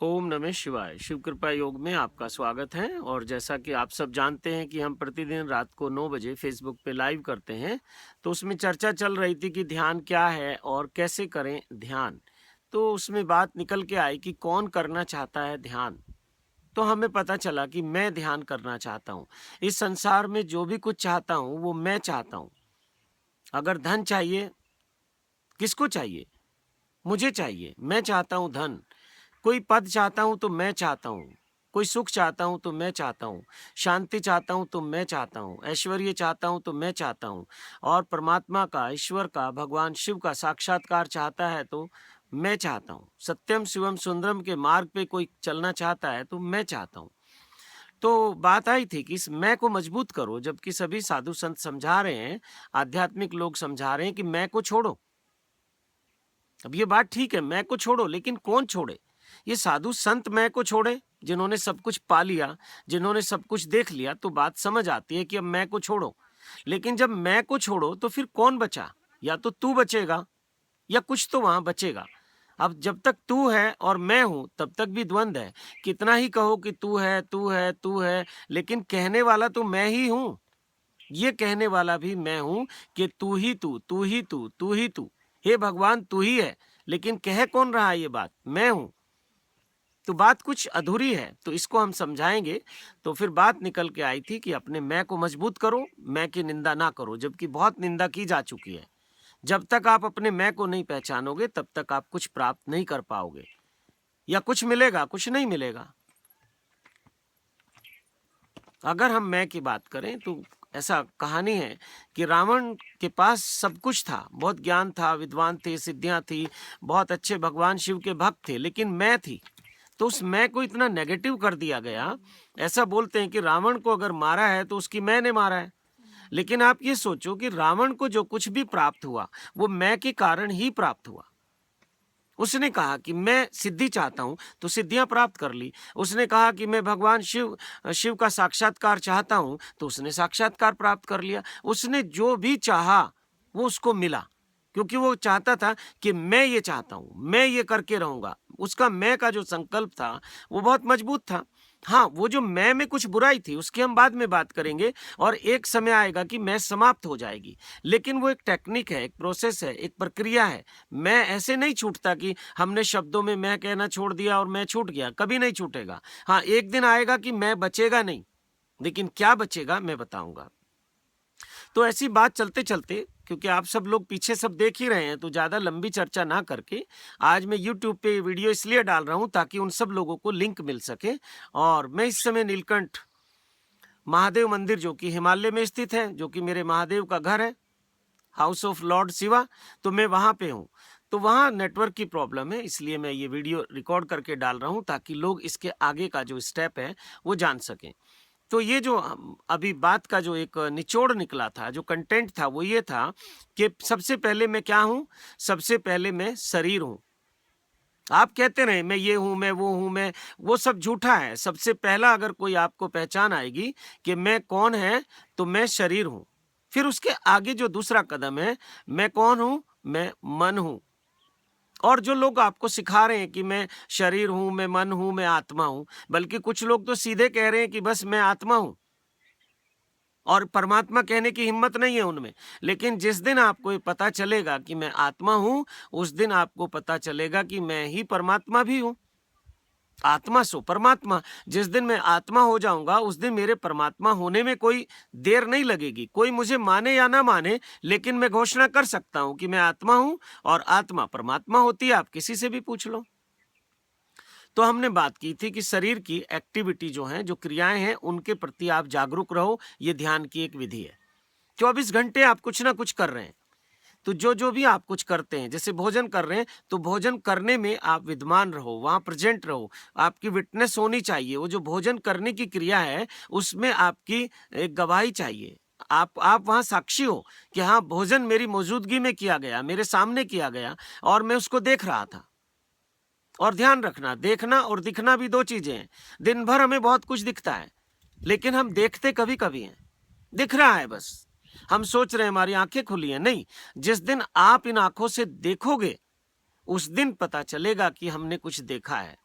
ओम नमः शिवाय। शिव कृपा योग में आपका स्वागत है। और जैसा कि आप सब जानते हैं कि हम प्रतिदिन रात को 9 बजे फेसबुक पे लाइव करते हैं, तो उसमें चर्चा चल रही थी कि ध्यान क्या है और कैसे करें ध्यान। तो उसमें बात निकल के आई कि कौन करना चाहता है ध्यान। तो हमें पता चला कि मैं ध्यान करना चाहता हूँ। इस संसार में जो भी कुछ चाहता हूँ वो मैं चाहता हूँ। अगर धन चाहिए, किसको चाहिए? मुझे चाहिए। मैं चाहता हूँ धन। कोई पद चाहता हूं तो मैं चाहता हूं, कोई सुख चाहता हूं तो मैं चाहता हूं, शांति चाहता हूं तो मैं चाहता हूं, ऐश्वर्य चाहता हूं तो मैं चाहता हूं, और परमात्मा का, ईश्वर का, भगवान शिव का साक्षात्कार चाहता है तो मैं चाहता हूं। सत्यम शिवम सुंदरम के मार्ग पे कोई चलना चाहता है तो मैं चाहता हूं। तो बात आई थी कि इस मैं को मजबूत करो, जबकि सभी साधु संत समझा रहे हैं, आध्यात्मिक लोग समझा रहे हैं कि मैं को छोड़ो। अब ये बात ठीक है, मैं को छोड़ो, लेकिन कौन छोड़े? ये साधु संत मैं को छोड़े जिन्होंने सब कुछ पा लिया, जिन्होंने सब कुछ देख लिया, तो बात समझ आती है कि अब मैं को छोड़ो। लेकिन जब मैं को छोड़ो तो फिर कौन बचा? या तो तू बचेगा या कुछ तो वहां बचेगा। अब जब तक तू है और मैं हूं तब तक भी द्वंद है। कितना ही कहो कि तू है, तू है, तू है, लेकिन कहने वाला तो मैं ही हूं। ये कहने वाला भी मैं हूं कि तू ही तू, तू ही तू, तू ही तू। हे भगवान, तू ही है, लेकिन कह कौन रहा है ये बात? मैं हूं। तो बात कुछ अधूरी है, तो इसको हम समझाएंगे। तो फिर बात निकल के आई थी कि अपने मैं को मजबूत करो, मैं की निंदा ना करो, जबकि बहुत निंदा की जा चुकी है। जब तक आप अपने मैं को नहीं पहचानोगे तब तक आप कुछ प्राप्त नहीं कर पाओगे, या कुछ मिलेगा, कुछ नहीं मिलेगा। अगर हम मैं की बात करें तो ऐसा कहानी है कि रावण के पास सब कुछ था, बहुत ज्ञान था, विद्वान थे, सिद्धियां थी, बहुत अच्छे भगवान शिव के भक्त थे, लेकिन मैं थी। तो उस मैं को इतना नेगेटिव कर दिया गया। ऐसा बोलते हैं कि रावण को अगर मारा है तो उसकी मैं ने मारा है। लेकिन आप ये सोचो कि रावण को जो कुछ भी प्राप्त हुआ वो मैं के कारण ही प्राप्त हुआ। उसने कहा कि मैं सिद्धि चाहता हूं तो सिद्धियां प्राप्त कर ली। उसने कहा कि मैं भगवान शिव शिव का साक्षात्कार चाहता हूं तो उसने साक्षात्कार प्राप्त कर लिया। उसने जो भी चाहा वो उसको मिला, क्योंकि वो चाहता था कि मैं ये चाहता हूं, मैं ये करके रहूंगा। उसका मैं का जो संकल्प था वो बहुत मजबूत था। हाँ, वो जो मैं में कुछ बुराई थी उसकी हम बाद में बात करेंगे, और एक समय आएगा कि मैं समाप्त हो जाएगी। लेकिन वो एक टेक्निक है, एक प्रोसेस है, एक प्रक्रिया है। मैं ऐसे नहीं छूटता कि हमने शब्दों में मैं कहना छोड़ दिया और मैं छूट गया, कभी नहीं छूटेगा। हाँ, एक दिन आएगा कि मैं बचेगा नहीं, लेकिन क्या बचेगा मैं बताऊंगा। तो ऐसी बात चलते चलते, क्योंकि आप सब लोग पीछे सब देख ही रहे हैं, तो ज़्यादा लंबी चर्चा ना करके आज मैं YouTube पे वीडियो इसलिए डाल रहा हूं ताकि उन सब लोगों को लिंक मिल सके। और मैं इस समय नीलकंठ महादेव मंदिर, जो कि हिमालय में स्थित है, जो कि मेरे महादेव का घर है, हाउस ऑफ लॉर्ड शिवा, तो मैं वहां पे हूँ। तो वहाँ नेटवर्क की प्रॉब्लम है, इसलिए मैं ये वीडियो रिकॉर्ड करके डाल रहा हूँ ताकि लोग इसके आगे का जो स्टेप है वो जान सकें। तो ये जो अभी बात का जो एक निचोड़ निकला था, जो कंटेंट था, वो ये था कि सबसे पहले मैं क्या हूं? सबसे पहले मैं शरीर हूं। आप कहते रहे मैं ये हूं, मैं वो हूं, मैं, वो सब झूठा है। सबसे पहला अगर कोई आपको पहचान आएगी कि मैं कौन है, तो मैं शरीर हूं। फिर उसके आगे जो दूसरा कदम है, मैं कौन हूं? मैं मन हूं। और जो लोग आपको सिखा रहे हैं कि मैं शरीर हूं, मैं मन हूं, मैं आत्मा हूं, बल्कि कुछ लोग तो सीधे कह रहे हैं कि बस मैं आत्मा हूं, और परमात्मा कहने की हिम्मत नहीं है उनमें। लेकिन जिस दिन आपको ये पता चलेगा कि मैं आत्मा हूं, उस दिन आपको पता चलेगा कि मैं ही परमात्मा भी हूं। आत्मा सो परमात्मा। जिस दिन मैं आत्मा हो जाऊंगा उस दिन मेरे परमात्मा होने में कोई देर नहीं लगेगी। कोई मुझे माने या ना माने, लेकिन मैं घोषणा कर सकता हूं कि मैं आत्मा हूं, और आत्मा परमात्मा होती है। आप किसी से भी पूछ लो। तो हमने बात की थी कि शरीर की एक्टिविटी जो है, जो क्रियाएं हैं, उनके प्रति आप जागरूक रहो। ये ध्यान की एक विधि है। 24 घंटे आप कुछ ना कुछ कर रहे हैं। तो जो जो भी आप कुछ करते हैं, जैसे भोजन कर रहे हैं, तो भोजन करने में आप विद्वान रहो, वहां प्रेजेंट रहो, आपकी विटनेस होनी चाहिए। वो जो भोजन करने की क्रिया है उसमें आपकी एक गवाही चाहिए। आप वहां साक्षी हो कि हाँ, भोजन मेरी मौजूदगी में किया गया, मेरे सामने किया गया, और मैं उसको देख रहा था। और ध्यान रखना, देखना और दिखना भी दो चीजें हैं। दिन भर हमें बहुत कुछ दिखता है, लेकिन हम देखते कभी कभी हैं। दिख रहा है बस, हम सोच रहे हैं हमारी आंखें खुली हैं। नहीं, जिस दिन आप इन आंखों से देखोगे उस दिन पता चलेगा कि हमने कुछ देखा है।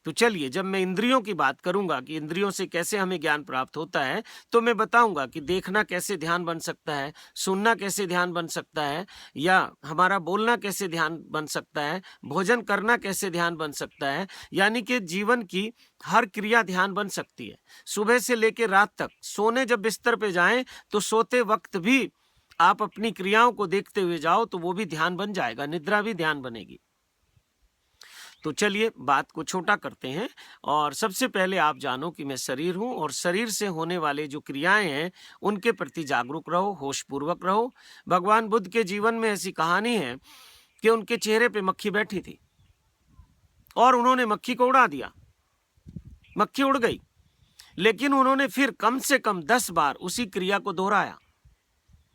तो चलिए, जब मैं इंद्रियों की बात करूंगा कि इंद्रियों से कैसे हमें ज्ञान प्राप्त होता है, तो मैं बताऊंगा कि देखना कैसे ध्यान बन सकता है, सुनना कैसे ध्यान बन सकता है, या हमारा बोलना कैसे ध्यान बन सकता है, भोजन करना कैसे ध्यान बन सकता है। यानी कि जीवन की हर क्रिया ध्यान बन सकती है। सुबह से लेकर रात तक, सोने जब बिस्तर पे जाएं तो सोते वक्त भी आप अपनी क्रियाओं को देखते हुए जाओ तो वो भी ध्यान बन जाएगा, निद्रा भी ध्यान बनेगी। तो चलिए बात को छोटा करते हैं, और सबसे पहले आप जानो कि मैं शरीर हूं, और शरीर से होने वाले जो क्रियाएं हैं उनके प्रति जागरूक रहो, होशपूर्वक रहो। भगवान बुद्ध के जीवन में ऐसी कहानी है कि उनके चेहरे पे मक्खी बैठी थी और उन्होंने मक्खी को उड़ा दिया। मक्खी उड़ गई, लेकिन उन्होंने फिर कम से कम 10 बार उसी क्रिया को दोहराया।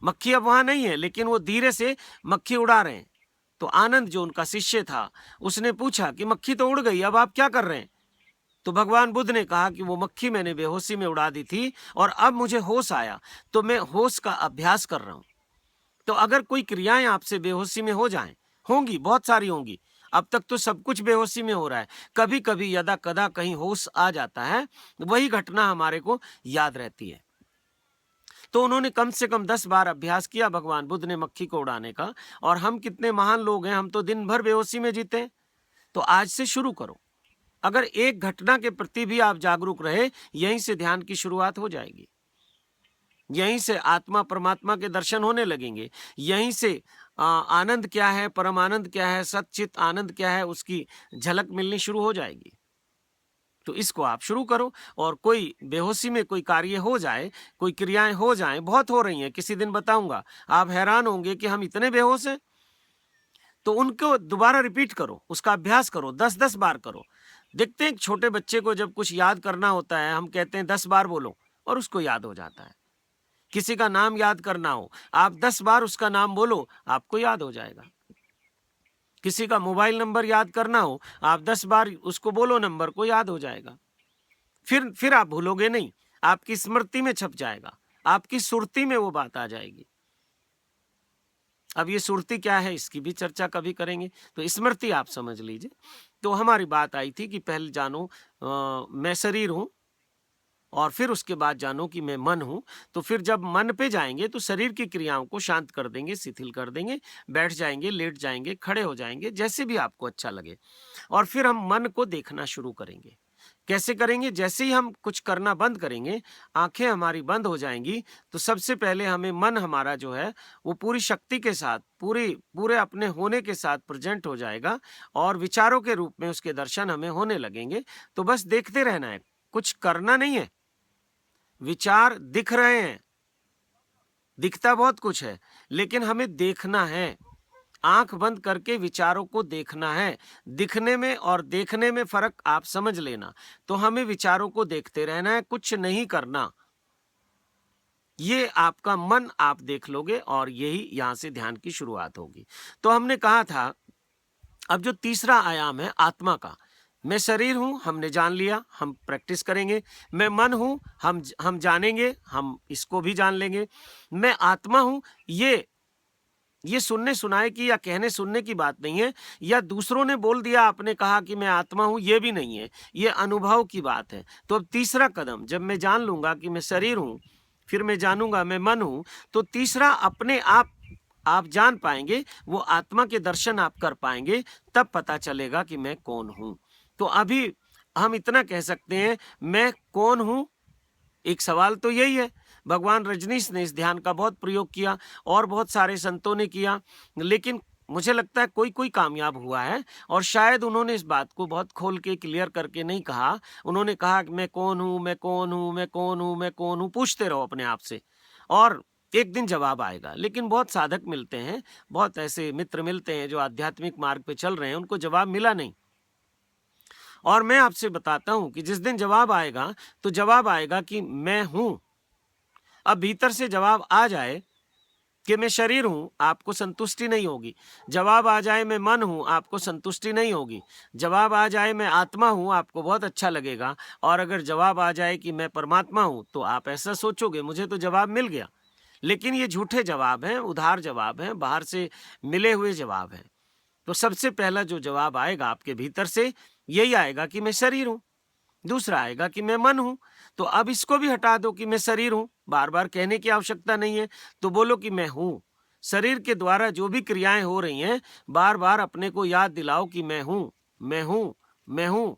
मक्खी अब वहां नहीं है, लेकिन वो धीरे से मक्खी उड़ा रहे हैं। तो आनंद जो उनका शिष्य था, उसने पूछा कि मक्खी तो उड़ गई, अब आप क्या कर रहे हैं? तो भगवान बुद्ध ने कहा कि वो मक्खी मैंने बेहोशी में उड़ा दी थी और अब मुझे होश आया, तो मैं होश का अभ्यास कर रहा हूं। तो अगर कोई क्रियाएं आपसे बेहोशी में हो जाएं, होंगी, बहुत सारी होंगी, अब तक तो सब कुछ बेहोशी में हो रहा है, कभी कभी यदा कदा कहीं होश आ जाता है, वही घटना हमारे को याद रहती है। तो उन्होंने कम से कम 10 बार अभ्यास किया भगवान बुद्ध ने मक्खी को उड़ाने का। और हम कितने महान लोग हैं, हम तो दिन भर बेहोशी में जीते हैं। तो आज से शुरू करो। अगर एक घटना के प्रति भी आप जागरूक रहे, यहीं से ध्यान की शुरुआत हो जाएगी, यहीं से आत्मा परमात्मा के दर्शन होने लगेंगे, यहीं से आनंद क्या है, परम आनंद क्या है, सच्चित आनंद क्या है, उसकी झलक मिलनी शुरू हो जाएगी। तो इसको आप शुरू करो। और कोई बेहोशी में कोई कार्य हो जाए, कोई क्रियाएं हो जाएं, बहुत हो रही हैं, किसी दिन बताऊंगा, आप हैरान होंगे कि हम इतने बेहोश हैं। तो उनको दोबारा रिपीट करो, उसका अभ्यास करो, 10-10 बार करो। देखते हैं, एक छोटे बच्चे को जब कुछ याद करना होता है, हम कहते हैं 10 बार बोलो, और उसको याद हो जाता है। किसी का नाम याद करना हो, आप 10 बार उसका नाम बोलो, आपको याद हो जाएगा। किसी का मोबाइल नंबर याद करना हो, आप 10 बार उसको बोलो, नंबर को याद हो जाएगा। फिर आप भूलोगे नहीं, आपकी स्मृति में छप जाएगा, आपकी सुरती में वो बात आ जाएगी। अब ये सुरती क्या है, इसकी भी चर्चा कभी करेंगे। तो स्मृति आप समझ लीजिए। तो हमारी बात आई थी कि पहले जानो मैं शरीर हूं, और फिर उसके बाद जानो कि मैं मन हूं। तो फिर जब मन पे जाएंगे तो शरीर की क्रियाओं को शांत कर देंगे, शिथिल कर देंगे, बैठ जाएंगे, लेट जाएंगे, खड़े हो जाएंगे, जैसे भी आपको अच्छा लगे। और फिर हम मन को देखना शुरू करेंगे। कैसे करेंगे? जैसे ही हम कुछ करना बंद करेंगे, आंखें हमारी बंद हो जाएंगी, तो सबसे पहले हमें मन हमारा जो है वो पूरी शक्ति के साथ, पूरे अपने होने के साथ प्रेजेंट हो जाएगा, और विचारों के रूप में उसके दर्शन हमें होने लगेंगे। तो बस देखते रहना है, कुछ करना नहीं है। विचार दिख रहे हैं, दिखता बहुत कुछ है, लेकिन हमें देखना है। आंख बंद करके विचारों को देखना है। दिखने में और देखने में फर्क आप समझ लेना। तो हमें विचारों को देखते रहना है, कुछ नहीं करना। ये आपका मन आप देख लोगे, और यही यहां से ध्यान की शुरुआत होगी। तो हमने कहा था, अब जो तीसरा आयाम है आत्मा का, मैं शरीर हूं, हमने जान लिया, हम प्रैक्टिस करेंगे। मैं मन हूं, हम जानेंगे, हम इसको भी जान लेंगे। मैं आत्मा हूं, ये सुनने सुनाए की या कहने सुनने की बात नहीं है, या दूसरों ने बोल दिया, आपने कहा कि मैं आत्मा हूं, ये भी नहीं है, ये अनुभव की बात है। तो अब तीसरा कदम, जब मैं जान लूंगा कि मैं शरीर हूं, फिर मैं जानूंगा मैं मन हूं, तो तीसरा अपने आप जान पाएंगे, वो आत्मा के दर्शन आप कर पाएंगे, तब पता चलेगा कि मैं कौन हूं। तो अभी हम इतना कह सकते हैं, मैं कौन हूं? एक सवाल तो यही है। भगवान रजनीश ने इस ध्यान का बहुत प्रयोग किया, और बहुत सारे संतों ने किया, लेकिन मुझे लगता है कोई कोई कामयाब हुआ है। और शायद उन्होंने इस बात को बहुत खोल के क्लियर करके नहीं कहा। उन्होंने कहा कि मैं कौन हूं, मैं कौन हूं, मैं कौन हूं, मैं कौन हूं। पूछते रहो अपने आप से, और एक दिन जवाब आएगा। लेकिन बहुत साधक मिलते हैं, बहुत ऐसे मित्र मिलते हैं जो आध्यात्मिक मार्ग पे चल रहे हैं, उनको जवाब मिला नहीं। और मैं आपसे बताता हूं कि जिस दिन जवाब आएगा, तो जवाब आएगा कि मैं हूं। अब भीतर से जवाब आ जाए कि मैं शरीर हूं, आपको संतुष्टि नहीं होगी। जवाब आ जाए मैं मन हूं, आपको संतुष्टि नहीं होगी। जवाब आ जाए मैं आत्मा हूं, आपको बहुत अच्छा लगेगा। और अगर जवाब आ जाए कि मैं परमात्मा हूं, तो आप ऐसा सोचोगे, मुझे तो जवाब मिल गया। लेकिन ये झूठे जवाब हैं, उधार जवाब हैं, बाहर से मिले हुए जवाब हैं। तो सबसे पहला जो जवाब आएगा आपके भीतर से यही आएगा कि मैं शरीर हूं। दूसरा आएगा कि मैं मन हूं। तो अब इसको भी हटा दो कि मैं शरीर हूं, बार बार कहने की आवश्यकता नहीं है। तो बोलो कि मैं हूं। शरीर के द्वारा जो भी क्रियाएं हो रही हैं, बार बार अपने को याद दिलाओ कि मैं हूं, मैं हूं, मैं हूं।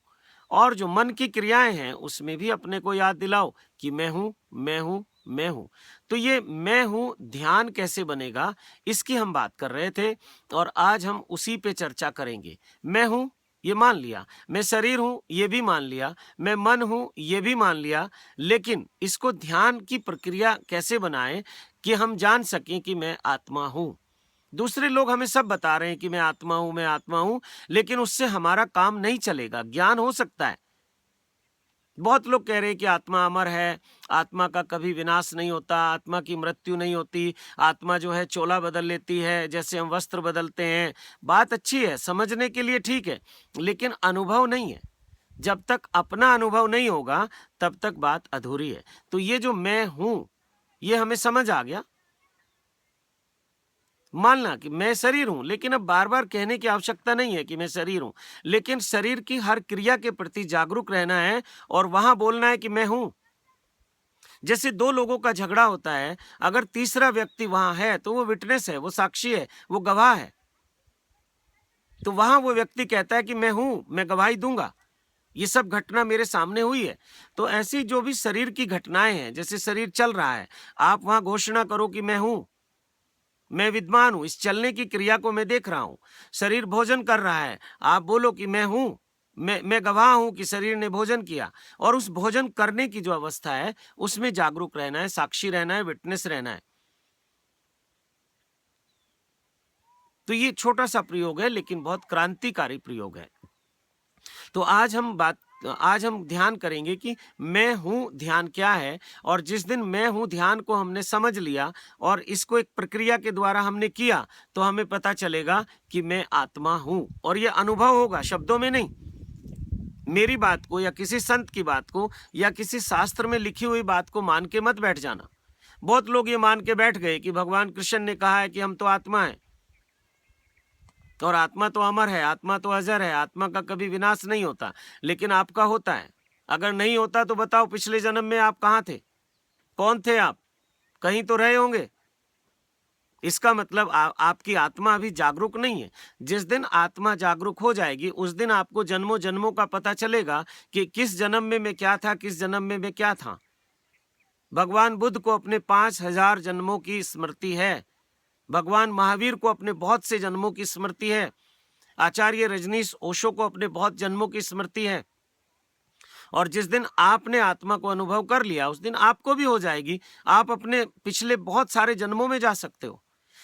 और जो मन की क्रियाएं हैं उसमें भी अपने को याद दिलाओ कि मैं हूं, मैं हूं, मैं हूं। तो ये मैं हूं ध्यान कैसे बनेगा, इसकी हम बात कर रहे थे और आज हम उसी पे चर्चा करेंगे। मैं हूं ये मान लिया, मैं शरीर हूं ये भी मान लिया, मैं मन हूं ये भी मान लिया, लेकिन इसको ध्यान की प्रक्रिया कैसे बनाएं कि हम जान सकें कि मैं आत्मा हूं। दूसरे लोग हमें सब बता रहे हैं कि मैं आत्मा हूं, मैं आत्मा हूं, लेकिन उससे हमारा काम नहीं चलेगा। ज्ञान हो सकता है, बहुत लोग कह रहे हैं कि आत्मा अमर है, आत्मा का कभी विनाश नहीं होता, आत्मा की मृत्यु नहीं होती, आत्मा जो है चोला बदल लेती है जैसे हम वस्त्र बदलते हैं। बात अच्छी है, समझने के लिए ठीक है, लेकिन अनुभव नहीं है। जब तक अपना अनुभव नहीं होगा तब तक बात अधूरी है। तो ये जो मैं हूं ये हमें समझ आ गया। मानना कि मैं शरीर हूं, लेकिन अब बार बार कहने की आवश्यकता नहीं है कि मैं शरीर हूं, लेकिन शरीर की हर क्रिया के प्रति जागरूक रहना है और वहां बोलना है कि मैं हूं। जैसे दो लोगों का झगड़ा होता है, अगर तीसरा व्यक्ति वहां है तो वो विटनेस है, वो साक्षी है, वो गवाह है। तो वहां वो व्यक्ति कहता है कि मैं हूं, मैं गवाही दूंगा, ये सब घटना मेरे सामने हुई है। तो ऐसी जो भी शरीर की घटनाएं हैं, जैसे शरीर चल रहा है, आप वहां घोषणा करो कि मैं हूं, मैं विद्वान हूं, इस चलने की क्रिया को मैं देख रहा हूं। शरीर भोजन कर रहा है, आप बोलो कि मैं हूं, मैं गवाह हूं कि शरीर ने भोजन किया। और उस भोजन करने की जो अवस्था है उसमें जागरूक रहना है, साक्षी रहना है, विटनेस रहना है। तो ये छोटा सा प्रयोग है लेकिन बहुत क्रांतिकारी प्रयोग है। तो आज हम ध्यान करेंगे कि मैं हूं ध्यान क्या है। और जिस दिन मैं हूं ध्यान को हमने समझ लिया और इसको एक प्रक्रिया के द्वारा हमने किया, तो हमें पता चलेगा कि मैं आत्मा हूं। और ये अनुभव होगा, शब्दों में नहीं। मेरी बात को या किसी संत की बात को या किसी शास्त्र में लिखी हुई बात को मान के मत बैठ जाना। बहुत लोग ये मान के बैठ गए कि भगवान कृष्ण ने कहा है कि हम तो आत्मा है और आत्मा तो अमर है, आत्मा तो अजर है, आत्मा का कभी विनाश नहीं होता। लेकिन आपका होता है। अगर नहीं होता तो बताओ पिछले जन्म में आप कहाँ थे, कौन थे आप? कहीं तो रहे होंगे। इसका मतलब आपकी आत्मा अभी जागरूक नहीं है। जिस दिन आत्मा जागरूक हो जाएगी उस दिन आपको जन्मों जन्मों का पता चलेगा कि किस जन्म में मैं क्या था, किस जन्म में मैं क्या था। भगवान बुद्ध को अपने 5000 जन्मों की स्मृति है। भगवान महावीर को अपने बहुत से जन्मों की स्मृति है। आचार्य रजनीश ओशो को अपने बहुत जन्मों की स्मृति है। और जिस दिन आपने आत्मा को अनुभव कर लिया उस दिन आपको भी हो जाएगी। आप अपने पिछले बहुत सारे जन्मों में जा सकते हो,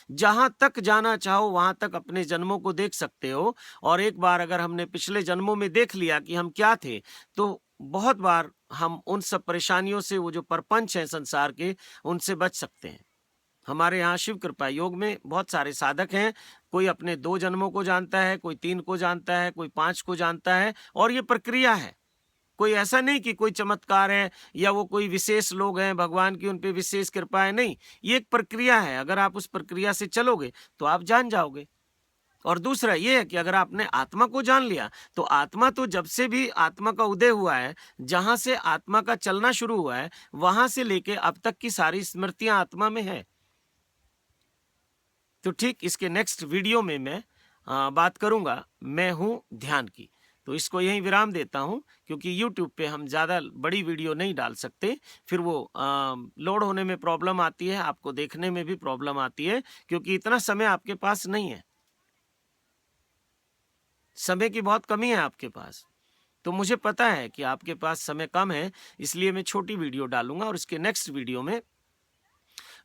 जहां तक जाना चाहो वहां तक अपने जन्मों को देख सकते हो। और एक बार अगर हमने पिछले जन्मों में देख लिया कि हम क्या थे, तो बहुत बार हम उन सब परेशानियों से, वो जो परपंच हैं संसार के, उनसे बच सकते हैं। हमारे यहाँ शिव कृपा योग में बहुत सारे साधक हैं। कोई अपने 2 जन्मों को जानता है, कोई 3 को जानता है, कोई 5 को जानता है। और ये प्रक्रिया है, कोई ऐसा नहीं कि कोई चमत्कार है या वो कोई विशेष लोग हैं, भगवान की उन पे विशेष कृपा है। नहीं, ये एक प्रक्रिया है। अगर आप उस प्रक्रिया से चलोगे तो आप जान जाओगे। और दूसरा ये है कि अगर आपने आत्मा को जान लिया तो आत्मा तो जब से भी आत्मा का उदय हुआ है, जहां से आत्मा का चलना शुरू हुआ है, वहां से लेके अब तक की सारी स्मृतियां आत्मा में है। तो ठीक इसके नेक्स्ट वीडियो में मैं बात करूंगा मैं हूं ध्यान की। तो इसको यहीं विराम देता हूं, क्योंकि YouTube पे हम ज़्यादा बड़ी वीडियो नहीं डाल सकते। फिर वो लोड होने में प्रॉब्लम आती है, आपको देखने में भी प्रॉब्लम आती है, क्योंकि इतना समय आपके पास नहीं है। समय की बहुत कमी है आपके पास। तो मुझे पता है कि आपके पास समय कम है, इसलिए मैं छोटी वीडियो डालूंगा। और इसके नेक्स्ट वीडियो में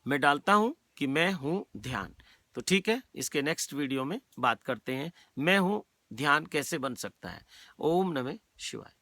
मैं डालता हूं कि मैं हूं ध्यान। तो ठीक है, इसके नेक्स्ट वीडियो में बात करते हैं मैं हूं ध्यान कैसे बन सकता है। ओम नमः शिवाय।